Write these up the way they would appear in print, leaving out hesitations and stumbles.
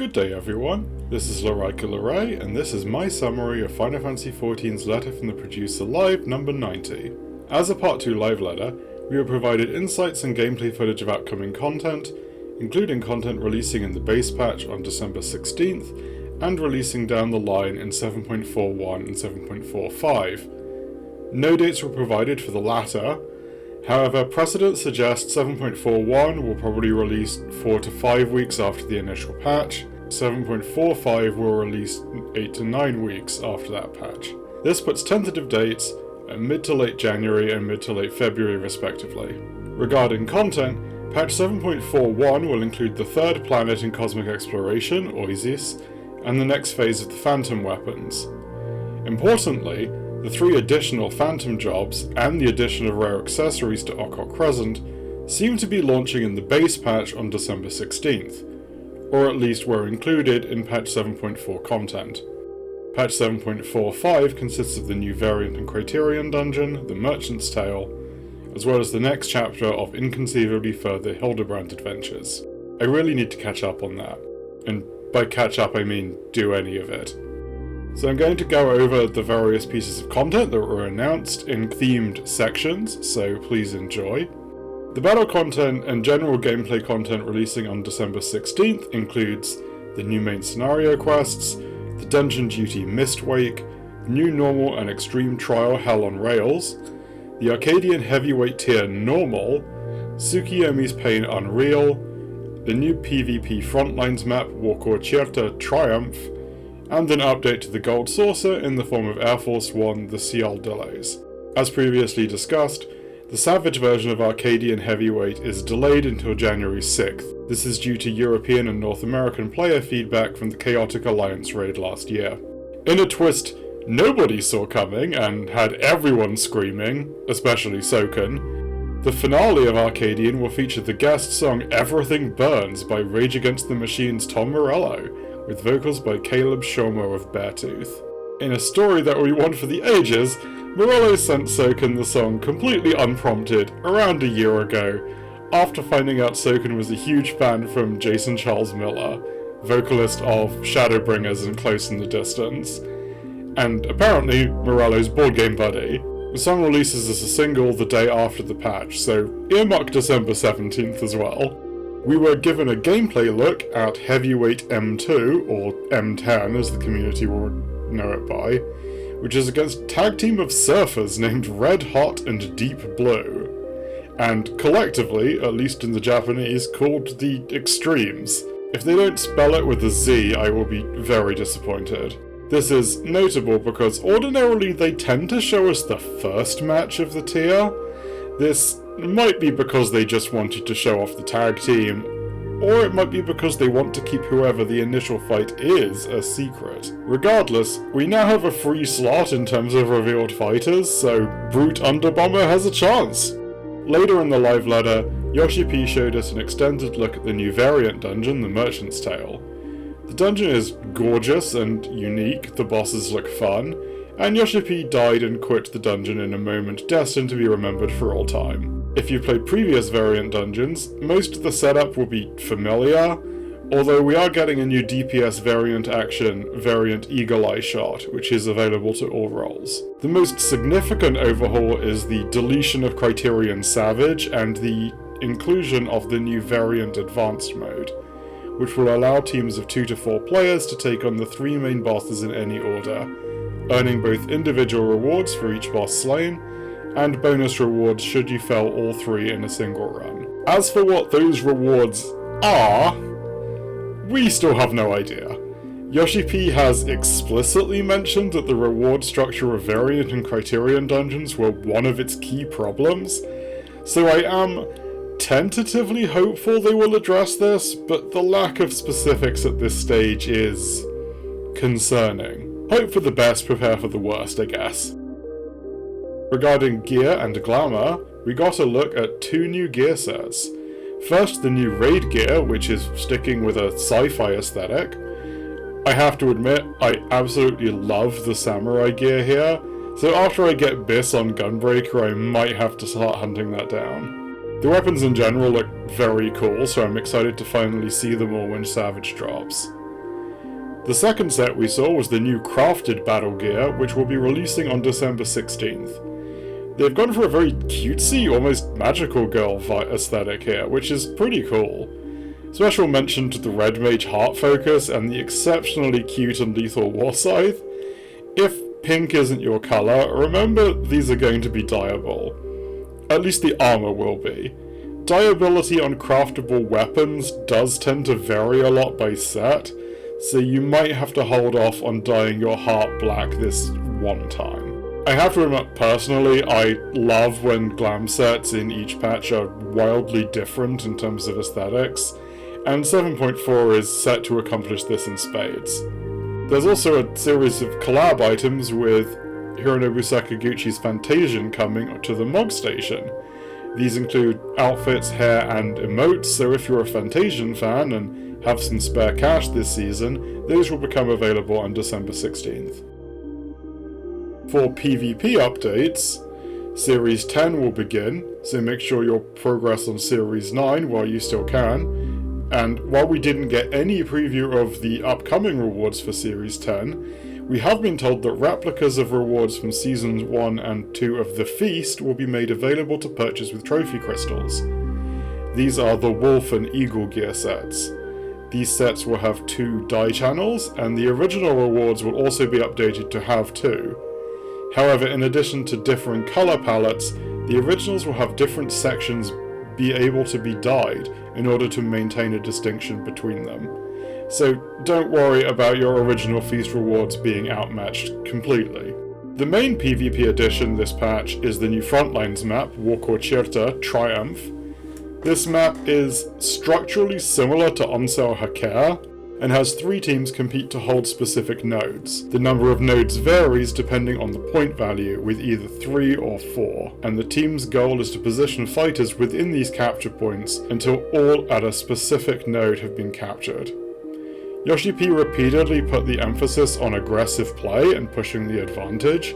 Good day everyone, this is Loray, and this is my summary of Final Fantasy XIV's letter from the producer live number 90. As a Part 2 live letter, we were provided insights and gameplay footage of upcoming content, including content releasing in the base patch on December 16th, and releasing down the line in 7.41 and 7.45. No dates were provided for the latter. However, precedent suggests 7.41 will probably release 4 to 5 weeks after the initial patch, 7.45 will release 8 to 9 weeks after that patch. This puts tentative dates at mid to late January and mid to late February respectively. Regarding content, patch 7.41 will include the third planet in Cosmic Exploration, Oasis, and the next phase of the Phantom weapons. Importantly, the 3 additional Phantom jobs and the addition of rare accessories to Okok Crescent seem to be launching in the base patch on December 16th, or at least were included in patch 7.4 content. Patch 7.45 consists of the new variant and criterion dungeon, the Merchant's Tale, as well as the next chapter of Inconceivably Further Hildebrand Adventures. I really need to catch up on that, and by catch up I mean do any of it. So I'm going to go over the various pieces of content that were announced in themed sections, so please enjoy. The battle content and general gameplay content releasing on December 16th includes the new main scenario quests, the Dungeon Duty Mistwake, the new normal and extreme trial Hell on Rails, the Arcadian heavyweight tier Normal, Tsukiyomi's Pain Unreal, the new PvP Frontlines map Walkorchierta Triumph, and an update to the Gold Saucer in the form of Air Force One, the Ciel delays. As previously discussed, the Savage version of Arcadian Heavyweight is delayed until January 6th. This is due to European and North American player feedback from the Chaotic Alliance raid last year. In a twist nobody saw coming and had everyone screaming, especially Soken, the finale of Arcadian will feature the guest song Everything Burns by Rage Against the Machine's Tom Morello, with vocals by Caleb Shomo of Beartooth. In a story that will be one for the ages, Morello sent Soken the song completely unprompted around a year ago, after finding out Soken was a huge fan from Jason Charles Miller, vocalist of Shadowbringers and Close in the Distance, and apparently Morello's board game buddy. The song releases as a single the day after the patch, so earmark December 17th as well. We were given a gameplay look at Heavyweight M2, or M10 as the community will know it by, which is against a tag team of surfers named Red Hot and Deep Blue, and collectively, at least in the Japanese, called the Extremes. If they don't spell it with a Z, I will be very disappointed. This is notable because ordinarily they tend to show us the first match of the tier. This might be because they just wanted to show off the tag team, or it might be because they want to keep whoever the initial fight is a secret. Regardless, we now have a free slot in terms of revealed fighters, so Brute Underbomber has a chance. Later in the live letter, Yoshi P showed us an extended look at the new variant dungeon, the Merchant's Tale. The dungeon is gorgeous and unique, the bosses look fun, and Yoshi P died and quit the dungeon in a moment destined to be remembered for all time. If you've played previous variant dungeons, most of the setup will be familiar, although we are getting a new DPS variant action, variant Eagle Eye Shot, which is available to all roles. The most significant overhaul is the deletion of Criterion Savage and the inclusion of the new variant Advanced mode, which will allow teams of 2 to 4 players to take on the 3 main bosses in any order, earning both individual rewards for each boss slain, and bonus rewards should you fell all 3 in a single run. As for what those rewards are, we still have no idea. Yoshi P has explicitly mentioned that the reward structure of variant and criterion dungeons were one of its key problems, so I am tentatively hopeful they will address this, but the lack of specifics at this stage is concerning. Hope for the best, prepare for the worst, I guess. Regarding gear and glamour, we got a look at 2 new gear sets. First, the new raid gear, which is sticking with a sci-fi aesthetic. I have to admit, I absolutely love the samurai gear here, so after I get Biss on Gunbreaker, I might have to start hunting that down. The weapons in general look very cool, so I'm excited to finally see them all when Savage drops. The second set we saw was the new crafted battle gear, which will be releasing on December 16th. They've gone for a very cutesy, almost magical girl aesthetic here, which is pretty cool. Special mention to the Red Mage Heart Focus and the exceptionally cute and lethal War Scythe. If pink isn't your colour, remember these are going to be dyeable. At least the armour will be. Dyeability on craftable weapons does tend to vary a lot by set, so you might have to hold off on dyeing your heart black this one time. I have to admit, personally, I love when glam sets in each patch are wildly different in terms of aesthetics, and 7.4 is set to accomplish this in spades. There's also a series of collab items with Hironobu Sakaguchi's Fantasian coming to the MOG station. These include outfits, hair, and emotes, so if you're a Fantasian fan and have some spare cash this season, those will become available on December 16th. For PvP updates, Series 10 will begin, so make sure you progress on Series 9 while you still can. And while we didn't get any preview of the upcoming rewards for Series 10, we have been told that replicas of rewards from Seasons 1 and 2 of The Feast will be made available to purchase with trophy crystals. These are the Wolf and Eagle gear sets. These sets will have 2 dye channels, and the original rewards will also be updated to have 2. However, in addition to differing colour palettes, the originals will have different sections be able to be dyed in order to maintain a distinction between them. So don't worry about your original Feast rewards being outmatched completely. The main PvP addition this patch is the new Frontlines map, Warkorchirta Triumph. This map is structurally similar to Ansel Haker, and has 3 teams compete to hold specific nodes. The number of nodes varies depending on the point value, with either 3 or 4, and the team's goal is to position fighters within these capture points until all at a specific node have been captured. Yoshi P repeatedly put the emphasis on aggressive play and pushing the advantage,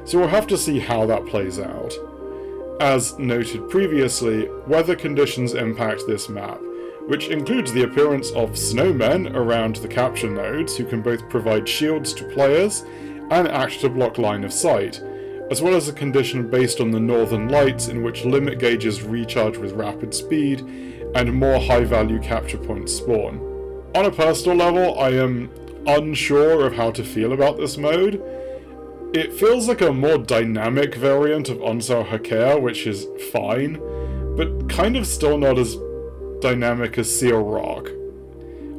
so we'll have to see how that plays out. As noted previously, weather conditions impact this map, which includes the appearance of snowmen around the capture nodes who can both provide shields to players and act to block line of sight, as well as a condition based on the northern lights in which limit gauges recharge with rapid speed and more high-value capture points spawn. On a personal level, I am unsure of how to feel about this mode. It feels like a more dynamic variant of Ansel Haker, which is fine, but kind of still not as dynamic as Seal Rock.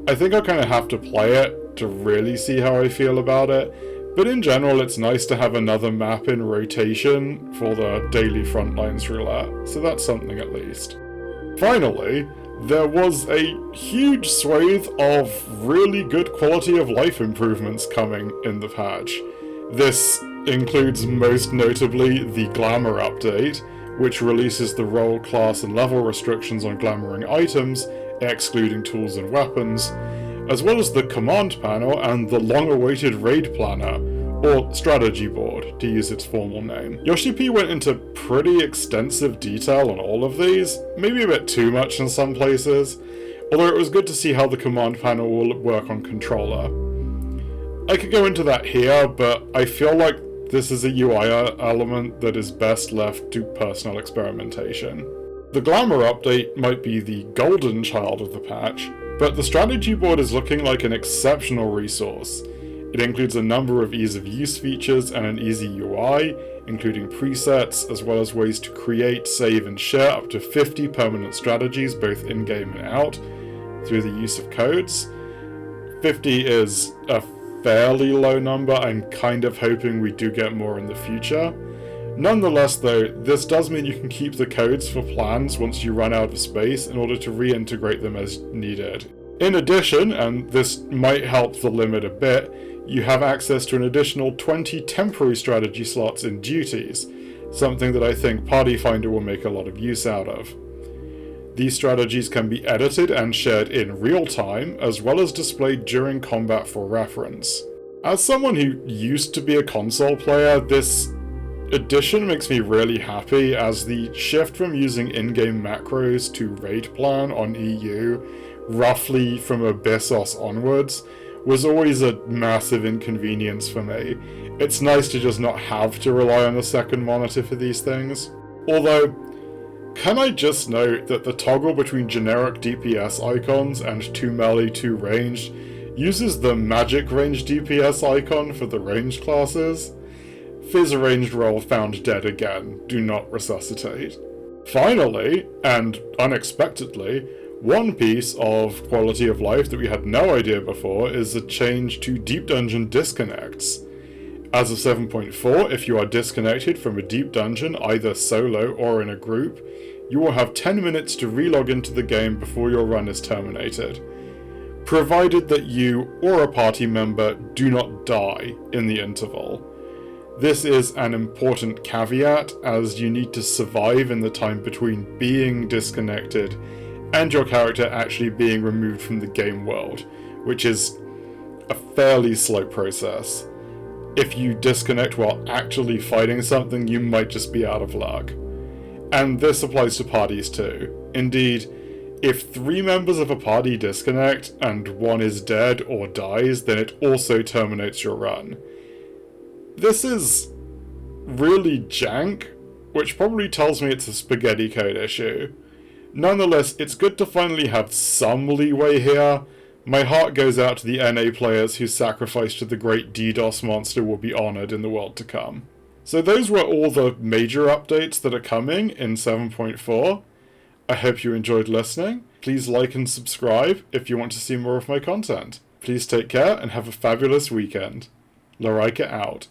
I think I'll kind of have to play it to really see how I feel about it, but in general it's nice to have another map in rotation for the daily Frontlines roulette, so that's something at least. Finally, there was a huge swathe of really good quality of life improvements coming in the patch. This includes most notably the Glamour update, which releases the role, class, and level restrictions on glamoring items, excluding tools and weapons, as well as the command panel and the long-awaited raid planner, or strategy board, to use its formal name. Yoshi P went into pretty extensive detail on all of these, maybe a bit too much in some places, although it was good to see how the command panel will work on controller. I could go into that here, but I feel like this is a UI element that is best left to personal experimentation. The Glamour update might be the golden child of the patch, but the strategy board is looking like an exceptional resource. It includes a number of ease of use features and an easy UI, including presets, as well as ways to create, save, and share up to 50 permanent strategies both in-game and out, through the use of codes. 50 is a fairly low number. I'm kind of hoping we do get more in the future. Nonetheless though, this does mean you can keep the codes for plans once you run out of space in order to reintegrate them as needed. In addition, and this might help the limit a bit, you have access to an additional 20 temporary strategy slots in duties, something that I think Party Finder will make a lot of use out of. These strategies can be edited and shared in real time, as well as displayed during combat for reference. As someone who used to be a console player, this addition makes me really happy, as the shift from using in-game macros to raid plan on EU, roughly from Abyssos onwards, was always a massive inconvenience for me. It's nice to just not have to rely on a second monitor for these things. Although, can I just note that the toggle between generic DPS icons and 2 melee 2 ranged uses the magic range DPS icon for the ranged classes? Fizz ranged roll found dead again, do not resuscitate. Finally, and unexpectedly, one piece of quality of life that we had no idea before is a change to Deep Dungeon disconnects. As of 7.4, if you are disconnected from a deep dungeon, either solo or in a group, you will have 10 minutes to relog into the game before your run is terminated, provided that you or a party member do not die in the interval. This is an important caveat, as you need to survive in the time between being disconnected and your character actually being removed from the game world, which is a fairly slow process. If you disconnect while actually fighting something, you might just be out of luck. And this applies to parties too. Indeed, if 3 members of a party disconnect and 1 is dead or dies, then it also terminates your run. This is really jank, which probably tells me it's a spaghetti code issue. Nonetheless, it's good to finally have some leeway here. My heart goes out to the NA players whose sacrifice to the great DDoS monster will be honoured in the world to come. So those were all the major updates that are coming in 7.4. I hope you enjoyed listening. Please like and subscribe if you want to see more of my content. Please take care and have a fabulous weekend. Larika out.